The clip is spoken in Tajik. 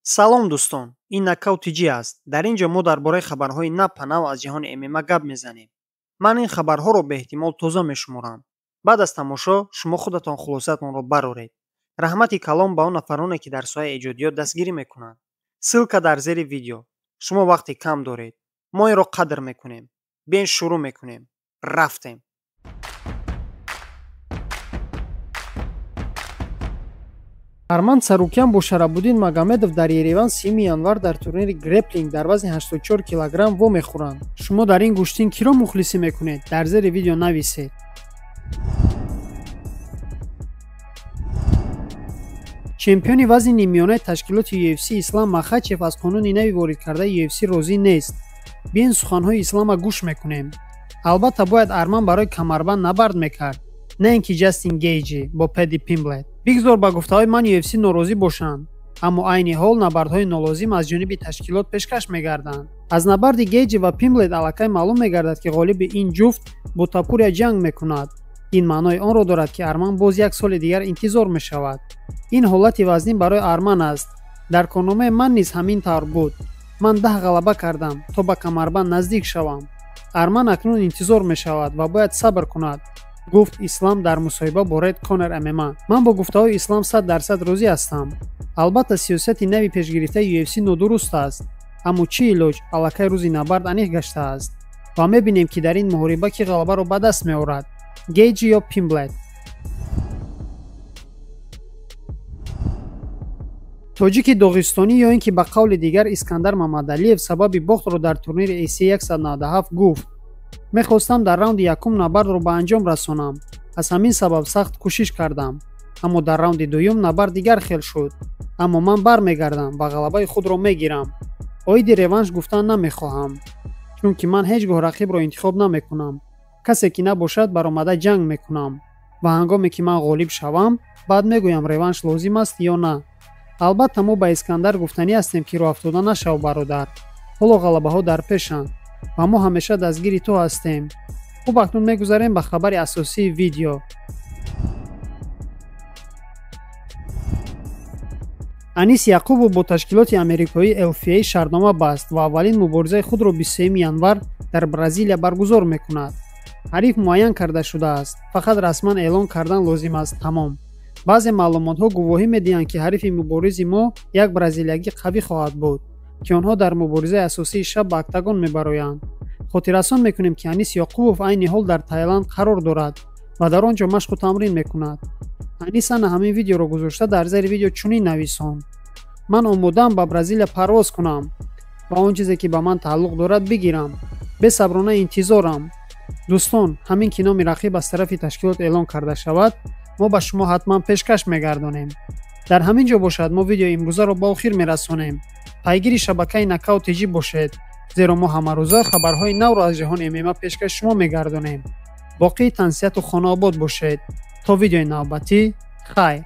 салом дӯстон, ин Нокаути Ҷи аст. Дар ин ҷо мо дар бораи хабарҳои нав аз ҷаҳони ММА гап мезанем. Ман ин хабарҳоро беэҳтимол тоза мешуморам. Баъд аз тамошо шумо худатон хулосаатонро бароред. Раҳмати калом ба он нафароне ки дар соҳаи эҷодиёт дастгирӣ мекунанд. Ссилка дар зери видео. Шумо вақти кам доред. Мо инро қадр мекунем. Биен шурӯъ мекунем. Рафтем. Арманд Сарукян бо Шарабуддин Магомедов дар Ереван 3 январ дар турнири грэпплинг дар вазни 84 килограмм во мехӯранд. Шумо дар ин гӯштин киро мухлисӣ мекунед? Дар зери видео нависед. чемпиони вазни нимёнаи ташкилоти UFC Ислам Махачев аз қонуни нави воридкардаи UFC розӣ нест. Биен суханҳои Ислама гӯш мекунем. Албатта бояд Арман барои камарбанд набард мекард, на ин ки Ҷастин Гейҷи бо Пэдди Пимблет. Бигзор ба гуфтаҳои ман UFC норозӣ бошанд, аммо айни ҳол набардҳои нолозим аз ҷониби ташкилот пешкаш мегарданд. Аз набарди Гейҷи ва Пимблет аллакай маълум мегардад ки ғолиби ин ҷуфт бо Тапурия ҷанг мекунад. ин маънои онро дорад ки Арман боз як соли дигар интизор мешавад. ин ҳолати вазнин барои Арман аст. дар корномаи ман низ ҳамин тавр буд. ман 10 ғалаба кардам то ба камарбанд наздик шавам. Арман акнун интизор мешавад ва бояд сабр кунад, гуфт Ислам дар мусоҳиба бо Red Corner MMA. ман бо гуфтаҳои Ислам 100% розӣ ҳастам. албатта сиёсати нави пешгирифтаи UFC нодуруст аст, аммо чӣ илоҷ, аллакай рӯзи набард аниқ гаштааст ва мебинем ки дар ин муҳориба ки ғалабаро ба даст меорад, Гейҷи ё Пимблет. тоҷики доғистонӣ ё ин ки ба қавли дигар Искандар Мамадалиев сабаби бохтро дар турнири AC 197 гуфт: мехостам дар раунди якум набардро ба анҷом расонам. аз ҳамин сабаб сахт кӯшиш кардам, аммо дар раунди дуюм набард дигар хел шуд. аммо ман бармегардам ва ғалабаи худро мегирам. оиди реванш гуфтан намехоҳам, чунки ман ҳеҷ гоҳ рақибро интихоб намекунам. касе ки набошад баромада ҷанг мекунам ва ҳангоме ки ман ғолиб шавам, баъд мегӯям реванш лозим аст ё на. албатта мо ба Искандар гуфтанӣ ҳастем ки роҳафтода нашав бародар. ҳоло ғалабаҳо дар пешанд ва мо ҳамеша дастгири ту ҳастем. хуб, акнун мегузарем ба хабари асосии видео. Анис Яқубов бо ташкилоти амрикои LFA шартнома баст ва аввалин муборизаи худро 23 январ дар Бразилия баргузор мекунад. ҳариф муайян карда шудааст, фақат расман эълон кардан лозим аст. тамом. баъзе маълумотҳо гувоҳӣ медиҳанд ки ҳарифи муборизи мо як бразилиягӣ қавӣ хоҳад буд, ки онҳо дар муборизаи асосии шаб ба октагон мебароянд. хотиррасон мекунем ки Анис Яқубов айни ҳол дар Таиланд қарор дорад ва дар он ҷо машқу тамрин мекунад. Анис ана ҳамин видеоро гузошта дар зери видео чунин нависон: ман омодаам ба Бразилия парвоз кунам ва он чизе ки ба ман тааллуқ дорад бигирам. бесаброна интизорам. дӯстон, ҳамин ки номи рақиб аз тарафи ташкилот эълон карда шавад, мо ба шумо ҳатман пешкаш мегардонем. дар ҳамин ҷо бошад мо видеои имрӯзаро ба охир мерасонем. пайгири шабакаи Нокаути Ҷи бошед, зеро мо ҳамарӯза хабарҳои навро аз ҷаҳони ММА пешкаш шумо мегардонем. боқии тансияту хонаобод бошед. то видеои навбатӣ, хайр.